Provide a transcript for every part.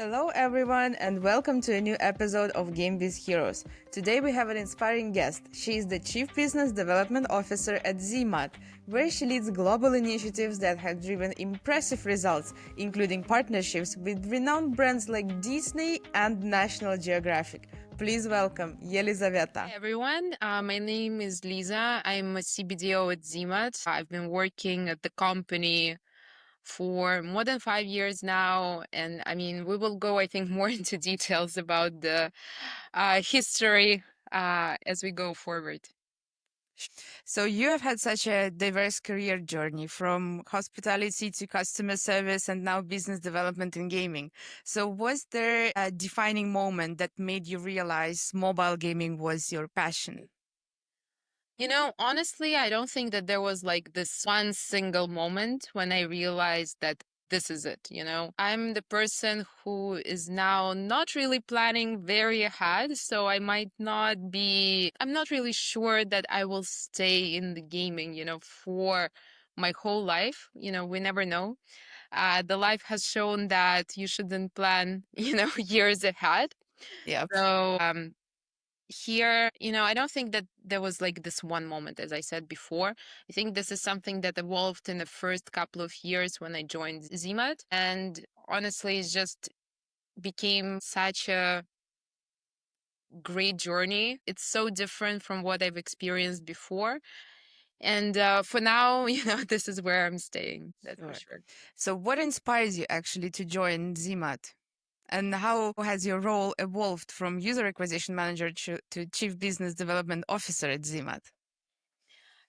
Hello, everyone, and welcome to a new episode of Game Biz Heroes. Today we have an inspiring guest. She is the Chief Business Development Officer at ZiMAD, where she leads global initiatives that have driven impressive results, including partnerships with renowned brands like Disney and National Geographic. Please welcome Elizaveta. Hi everyone, my name is Lisa. I'm a CBDO at ZiMAD. I've been working at the company for more than 5 years now, and we will go, I think, more into details about the history as we go forward. So you have had such a diverse career journey from hospitality to customer service and now business development in gaming. So was there a defining moment that made you realize mobile gaming was your passion? Honestly, I don't think that there was like this one single moment when I realized that this is it. I'm the person who is now not really planning very ahead. So I'm not really sure that I will stay in the gaming, for my whole life. We never know. The life has shown that you shouldn't plan, years ahead. Yeah. So, here, I don't think that there was like this one moment, as I said before. I think this is something that evolved in the first couple of years when I joined ZiMAD. And honestly, it just became such a great journey. It's so different from what I've experienced before. And for now, this is where I'm staying. That's for Sure. sure. So what inspires you actually to join ZMAT? And how has your role evolved from user acquisition manager to chief business development officer at ZMAT?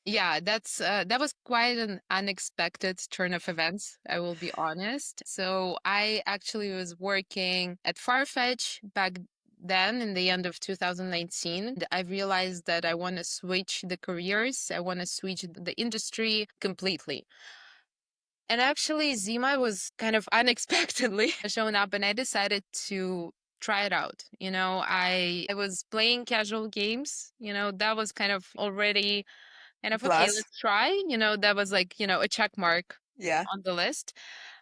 Yeah, that was quite an unexpected turn of events, I will be honest. So I actually was working at Farfetch back then in the end of 2019. I realized that I want to switch the careers, I want to switch the industry completely. And actually, Zima was kind of unexpectedly showing up, and I decided to try it out. I was playing casual games. That was kind of already kind of okay, Plus, let's try. That was like, a check mark yeah. on the list.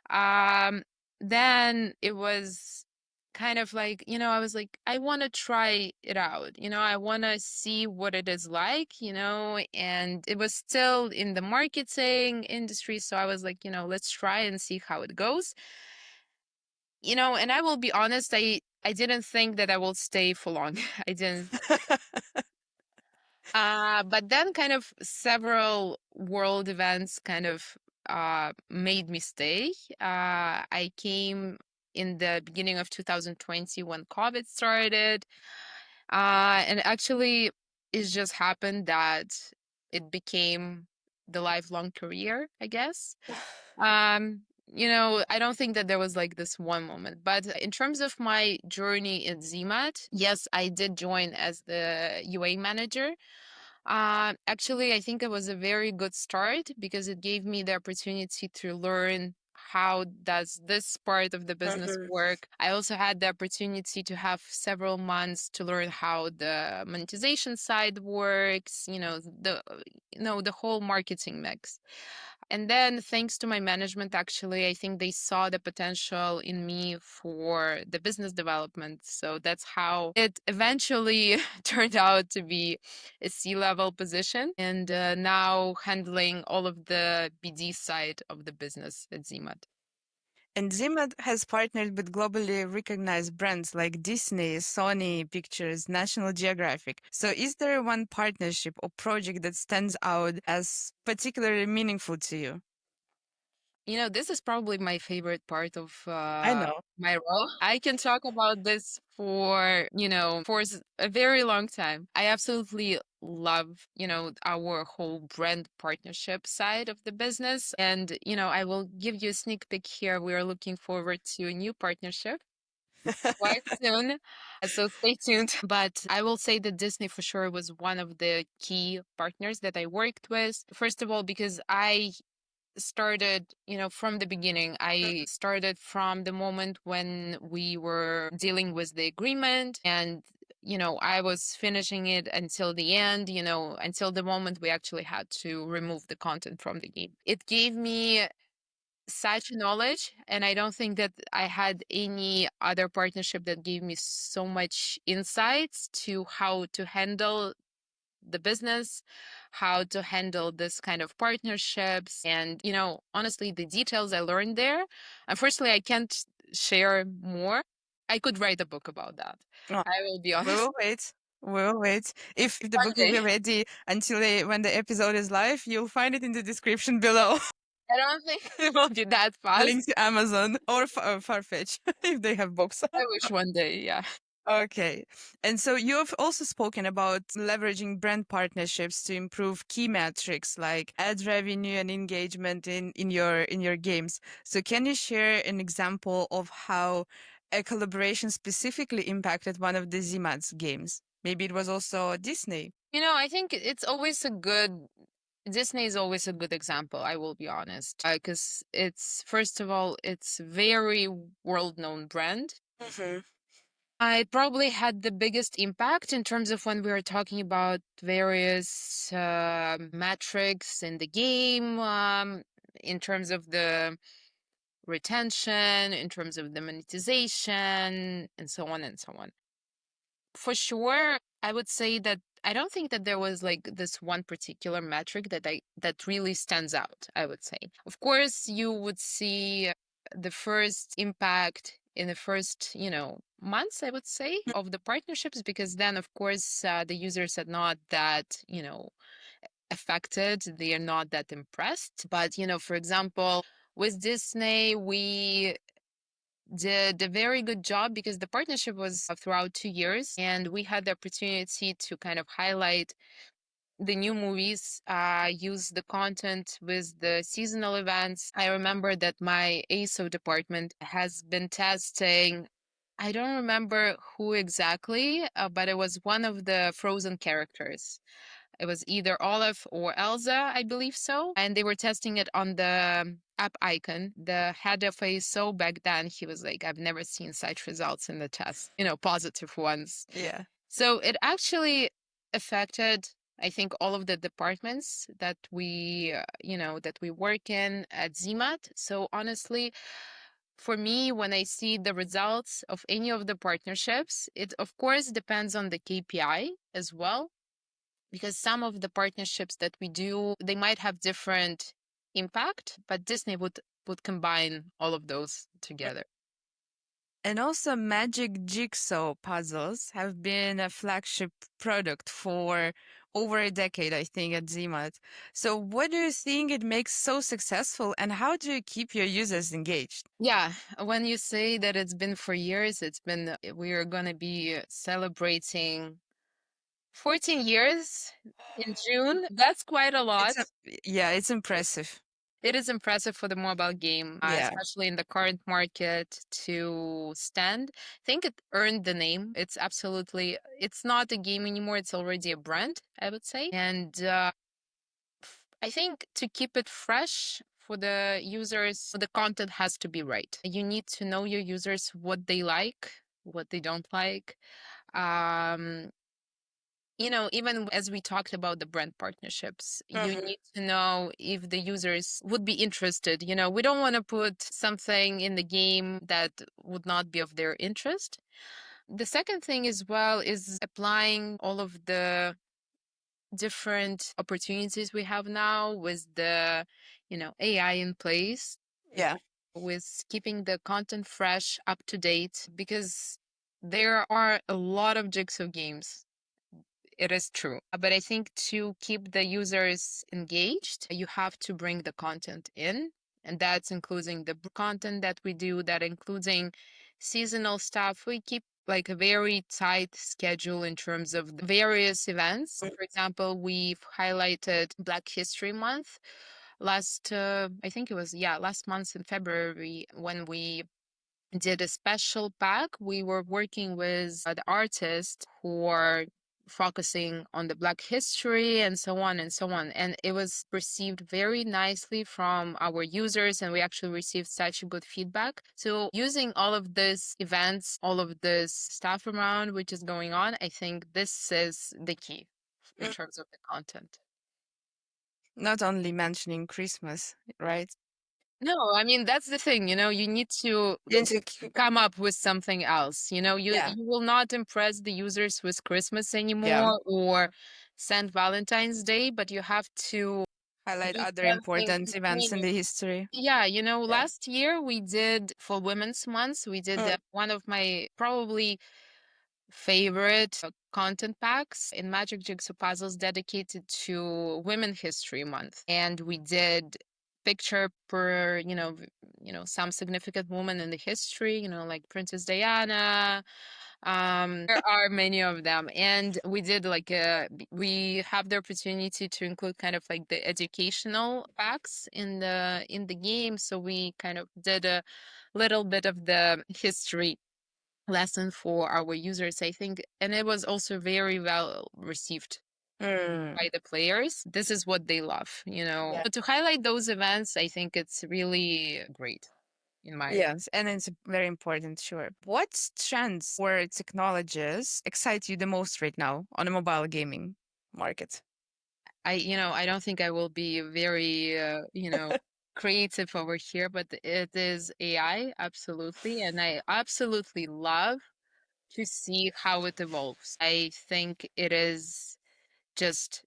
Um, then it was kind of like, I was like, I want to try it out. I want to see what it is like, and it was still in the marketing industry. So I was like, let's try and see how it goes. And I will be honest, I didn't think that I will stay for long. I didn't. But then kind of several world events kind of made me stay. I came in the beginning of 2020 when COVID started. And actually, it just happened that it became the lifelong career, I guess. I don't think that there was like this one moment, but in terms of my journey at ZMAT, yes, I did join as the UA manager. Actually, I think it was a very good start because it gave me the opportunity to learn how does this part of the business work. I also had the opportunity to have several months to learn how the monetization side works, the whole marketing mix. And then, thanks to my management, actually, I think they saw the potential in me for the business development. So that's how it eventually turned out to be a C-level position and now handling all of the BD side of the business at ZiMAD. And ZiMAD has partnered with globally recognized brands like Disney, Sony Pictures, National Geographic. So is there one partnership or project that stands out as particularly meaningful to you? This is probably my favorite part of I know. my role. I can talk about this for, a very long time. I absolutely love, our whole brand partnership side of the business. And, I will give you a sneak peek here. We are looking forward to a new partnership quite soon. So stay tuned. But I will say that Disney for sure was one of the key partners that I worked with. First of all, because I started, from the beginning. I started from the moment when we were dealing with the agreement and I was finishing it until the end, until the moment we actually had to remove the content from the game. It gave me such knowledge, and I don't think that I had any other partnership that gave me so much insights to how to handle the business, how to handle this kind of partnerships. And, honestly, the details I learned there, unfortunately, I can't share more. I could write a book about that. Oh, I will be we honest. will wait. We will wait. If the One book will be day. ready until when the episode is live, you'll find it in the description below. I don't think it will be that A fast. link to Amazon or Farfetch if they have books. I wish one day, yeah. Okay. And so you've also spoken about leveraging brand partnerships to improve key metrics like ad revenue and engagement in your games. So can you share an example of how a collaboration specifically impacted one of the ZiMAD's games? Maybe it was also Disney. I think Disney is always a good example, I will be honest. Because first of all, it's very world-known brand. Hmm. I probably had the biggest impact in terms of when we were talking about various metrics in the game, in terms of the retention, in terms of the monetization, and so on and so on. For sure, I would say that I don't think that there was like this one particular metric that really stands out, I would say. Of course, you would see the first impact in the first, months, I would say, of the partnerships, because then, of course, the users are not that, affected. They are not that impressed. But, for example, with Disney, we did a very good job because the partnership was throughout 2 years, and we had the opportunity to kind of highlight the new movies, use the content with the seasonal events. I remember that my ASO department has been testing. I don't remember who exactly, but it was one of the Frozen characters. It was either Olaf or Elsa, I believe so. And they were testing it on the app icon. The head of ASO back then, he was like, I've never seen such results in the test, positive ones. Yeah. So it actually affected, I think, all of the departments that we work in at ZiMAD. So honestly, for me, when I see the results of any of the partnerships, it of course depends on the KPI as well, because some of the partnerships that we do, they might have different impact, but Disney would combine all of those together. And also, Magic Jigsaw Puzzles have been a flagship product for over a decade, I think, at ZMAT. So, what do you think it makes so successful, and how do you keep your users engaged? Yeah, when you say that it's been for years, we are going to be celebrating 14 years in June. That's quite a lot. It's a, yeah, it's impressive. It is impressive for the mobile game, Yeah. especially in the current market, to stand. I think it earned the name. It's not a game anymore. It's already a brand, I would say. And I think to keep it fresh for the users, the content has to be right. You need to know your users, what they like, what they don't like. Um, even as we talked about the brand partnerships, you Mhm. need to know if the users would be interested. We don't want to put something in the game that would not be of their interest. The second thing as well is applying all of the different opportunities we have now with the, AI in place, Yeah. with keeping the content fresh, up to date, because there are a lot of jigsaw games. It is true. But I think to keep the users engaged, you have to bring the content in. And that's including the content that we do, that including seasonal stuff. We keep like a very tight schedule in terms of the various events. For example, we've highlighted Black History Month I think it was, yeah, last month in February, when we did a special pack. We were working with the artists who are focusing on the Black history and so on and so on. And it was received very nicely from our users, and we actually received such a good feedback. So, using all of these events, all of this stuff around which is going on, I think this is the key in Mm. terms of the content. Not only mentioning Christmas, right? No, I mean, that's the thing, you need to You need to come up with something else. You yeah, you will not impress the users with Christmas yeah. anymore or send Valentine's Day, but you have to Highlight do other something important events in unique. the history. Yeah, Yeah. last year we did for Women's Month, we did Mm. one of my probably favorite content packs in Magic Jigsaw Puzzles dedicated to Women History Month. And we did picture per, some significant woman in the history, like Princess Diana. There are many of them. And we did we have the opportunity to include kind of like the educational packs in the game. So we kind of did a little bit of the history lesson for our users, I think. And it was also very well received Mm. by the players. This is what they love, Yeah. But to highlight those events, I think it's really great in my Yes, and it's very important, sure. What trends or technologies excite you the most right now on a mobile gaming market? I don't think I will be very creative over here, but it is AI, absolutely. And I absolutely love to see how it evolves. I think it is just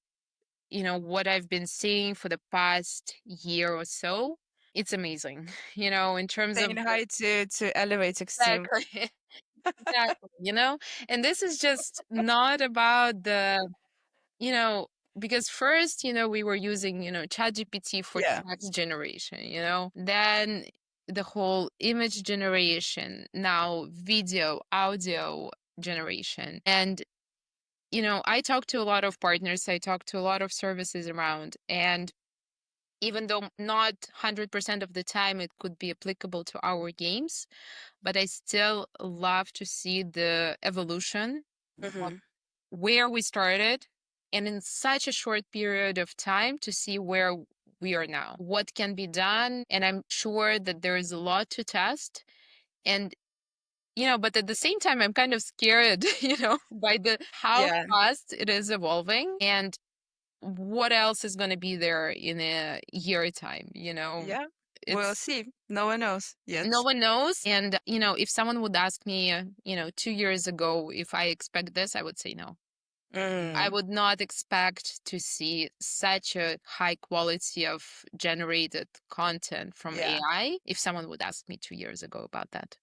what I've been seeing for the past year or so. It's amazing, in terms of Saying hi to Elevate Extreme. exactly, exactly, and this is just not about you know, because first, we were using, ChatGPT for Yeah. text generation, then the whole image generation, now video, audio generation. And I talk to a lot of partners, I talk to a lot of services around, and even though not 100% of the time it could be applicable to our games, but I still love to see the evolution of Hmm. where we started and in such a short period of time to see where we are now, what can be done. And I'm sure that there is a lot to test. And but at the same time, I'm kind of scared, by the how Yeah. fast it is evolving and what else is going to be there in a year time, Yeah. We'll It's see. No one knows no yet. one knows. And, if someone would ask me, 2 years ago if I expect this, I would say no. I Mm. would not expect to see such a high quality of generated content from Yeah. AI if someone would ask me 2 years ago about that.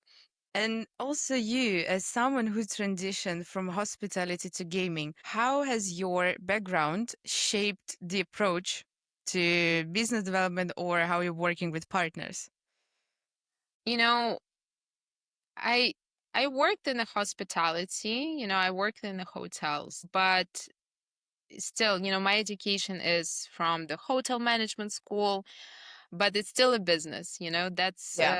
And also, you, as someone who transitioned from hospitality to gaming, how has your background shaped the approach to business development or how you're working with partners? You know, I I worked in the hospitality, I worked in the hotels, but still, my education is from the hotel management school, but it's still a business, that's Yeah.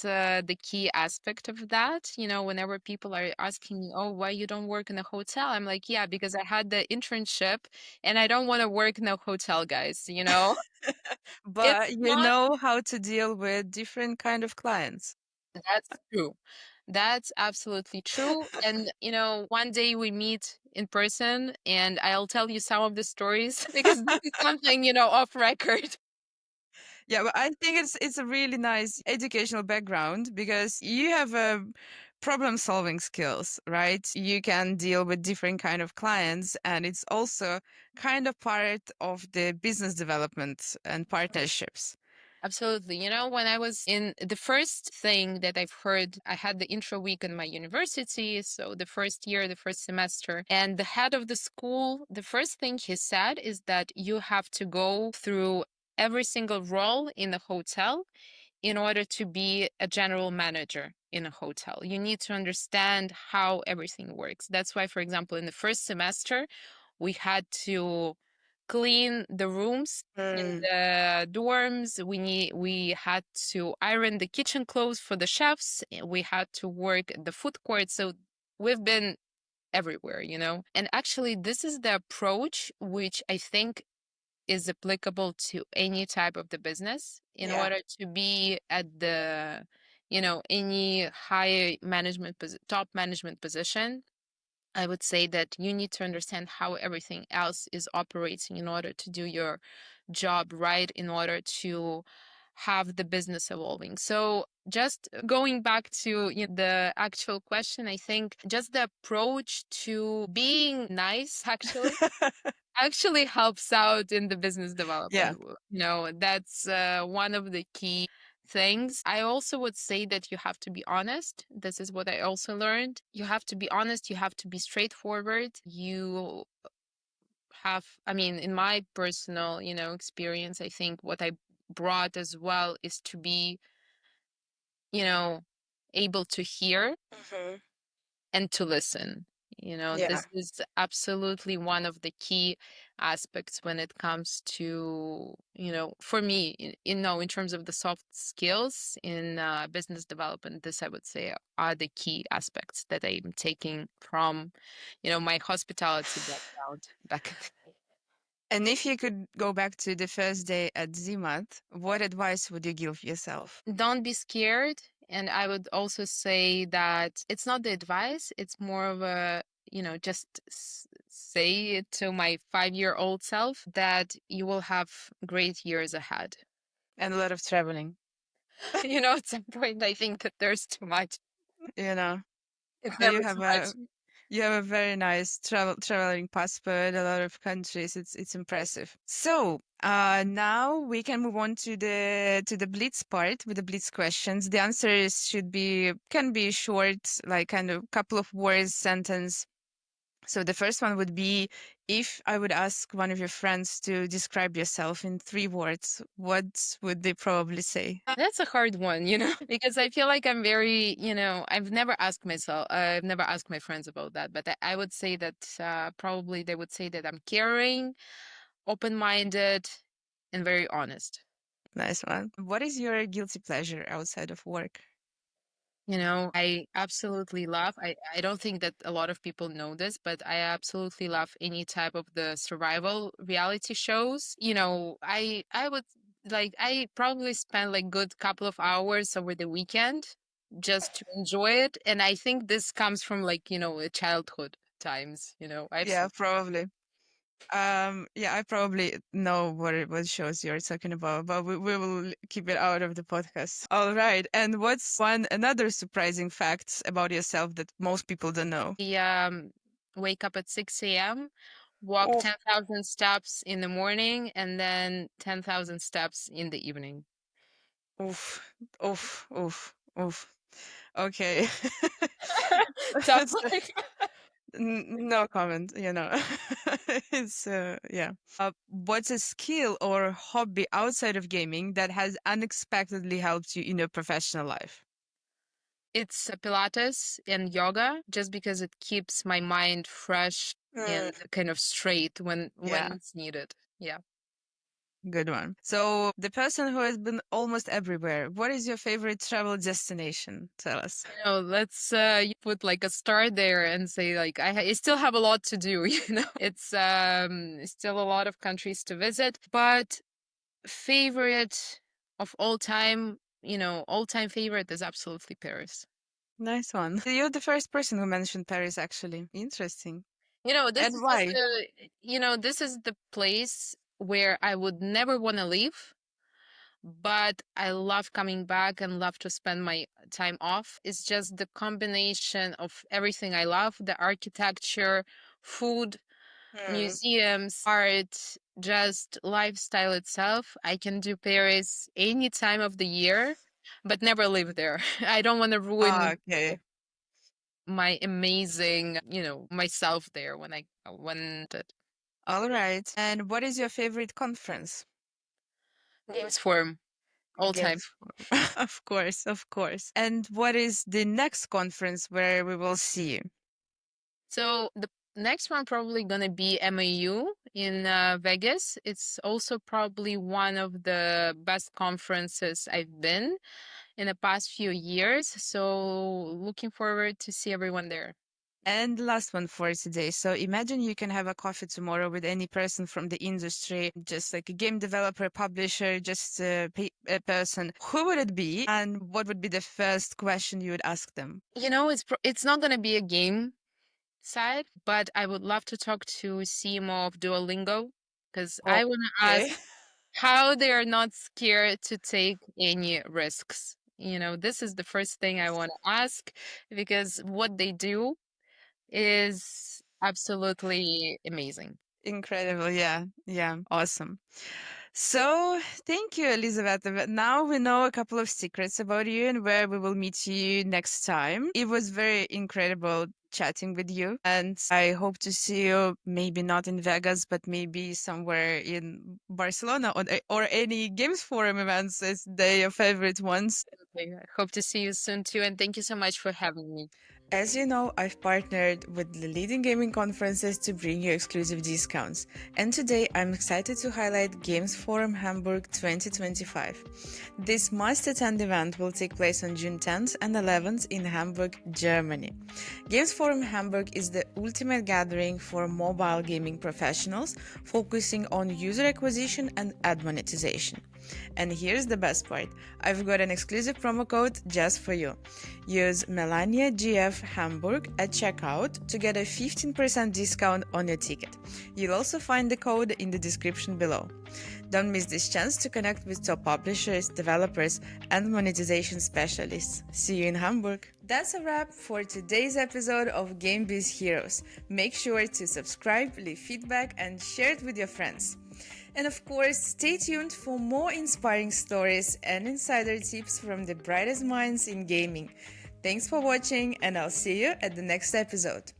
the key aspect of that. Whenever people are asking me, oh, why you don't work in a hotel, I'm like, yeah, because I had the internship and I don't want to work in a hotel, guys. It's But you not. know how to deal with different kind of clients. That's true. That's absolutely true. And, one day we meet in person and I'll tell you some of the stories because this is something, off record. Yeah, but I think it's a really nice educational background because you have a problem solving skills, right? You can deal with different kind of clients and it's also kind of part of the business development and partnerships. Absolutely. When I was in the first thing that I've heard, I had the intro week in my university. So the first year, the first semester, and the head of the school, the first thing he said is that you have to go through every single role in the hotel in order to be a general manager in a hotel. You need to understand how everything works. That's why, for example, in the first semester, we had to clean the rooms in Mm, the dorms. We had to iron the kitchen clothes for the chefs. We had to work at the food court. So we've been everywhere, And actually, this is the approach which I think is applicable to any type of the business in yeah, order to be at the any high management top management position. I would say that you need to understand how everything else is operating in order to do your job right, in order to have the business evolving. So just going back to the actual question, I think just the approach to being nice actually helps out in the business Yeah. development. That's one of the key things. I also would say that you have to be honest. This is what I also learned. You have to be honest, you have to be straightforward. You have, I mean, in my personal, experience, I think what I brought as well is to be, you know, able to hear Mhm. and to listen. Yeah. This is absolutely one of the key aspects when it comes to, for me, in terms of the soft skills in business development, this I would say are the key aspects that I'm taking from, my hospitality background back in the day. And if you could go back to the first day at ZiMAD, what advice would you give yourself? Don't be scared. And I would also say that it's not the advice, it's more of a, just say it to my 5-year-old self that you will have great years ahead. And a lot of traveling. At some point, I think that there's too much. You know, It's you never have too much. a very nice traveling passport, a lot of countries. It's impressive. So now we can move on to the blitz part with the blitz questions. The answers can be short, like kind of couple of words, sentence. So the first one would be, if I would ask one of your friends to describe yourself in 3 words, what would they probably say? That's a hard one, because I feel like I'm very, I've never asked my friends about that, but I would say that probably they would say that I'm caring, open-minded, and very honest. Nice one. What is your guilty pleasure outside of work? I absolutely love, I don't think that a lot of people know this, but I absolutely love any type of the survival reality shows. I would like, I probably spend like good couple of hours over the weekend just to enjoy it. And I think this comes from like, childhood times, I've Yeah, probably. Yeah, I probably know what shows you're talking about, but we will keep it out of the podcast. All right. And what's another surprising fact about yourself that most people don't know? wake up at 6 a.m., walk Oof, 10,000 steps in the morning, and then 10,000 steps in the evening. oof, oof, oof, oof. Okay. Tough So, life. no comment, It's yeah. What's a skill or hobby outside of gaming that has unexpectedly helped you in your professional life? It's Pilates and yoga, just because it keeps my mind fresh Mm. and kind of straight when Yeah, it's needed. Yeah. good one. So, the person who has been almost everywhere, what is your favorite travel destination? Tell us. Let's you put like a star there and say like I still have a lot to do, It's still a lot of countries to visit, but favorite of all time favorite is absolutely Paris. Nice one. You're the first person who mentioned Paris, actually. Interesting. This And is just why? this is the place where I would never want to leave, but I love coming back and love to spend my time off. It's just the combination of everything I love, the architecture, food, Hmm. museums, art, just lifestyle itself. I can do Paris any time of the year, but never live there. I don't want to Ah, ruin okay. my amazing, myself there when it All right. And what is your favorite conference? games form all time. Games Forum. Of course, of course. And what is the next conference where we will see you? So the next one probably gonna be MAU in Vegas. It's also probably one of the best conferences I've been in the past few years. So looking forward to see everyone there. And last one for today. So imagine you can have a coffee tomorrow with any person from the industry, just like a game developer, publisher, just a person. Who would it be? And what would be the first question you would ask them? It's not gonna be a game side, but I would love to talk to CMO of Duolingo because I want to Okay. ask. how they are not scared to take any risks. This is the first thing I want to ask because what they do is absolutely amazing. Incredible. Yeah. Yeah. Awesome. So, thank you, Elizaveta. But now we know a couple of secrets about you and where we will meet you next time. It was very incredible chatting with you, and I hope to see you maybe not in Vegas, but maybe somewhere in Barcelona or any Games Forum events as they your favorite ones. Okay, I hope to see you soon too, and thank you so much for having me. As you know, I've partnered with the leading gaming conferences to bring you exclusive discounts. And today I'm excited to highlight Games Forum Hamburg 2025. This must-attend event will take place on June 10th and 11th in Hamburg, Germany. Games Forum Hamburg is the ultimate gathering for mobile gaming professionals, focusing on user acquisition and ad monetization. And here's the best part. I've got an exclusive promo code just for you. Use Melanya GF Hamburg at checkout to get a 15% discount on your ticket. You'll also find the code in the description below. Don't miss this chance to connect with top publishers, developers, and monetization specialists. See you in Hamburg. That's a wrap for today's episode of GameBiz Heroes. Make sure to subscribe, leave feedback, and share it with your friends. And of course, stay tuned for more inspiring stories and insider tips from the brightest minds in gaming. Thanks for watching, and I'll see you at the next episode.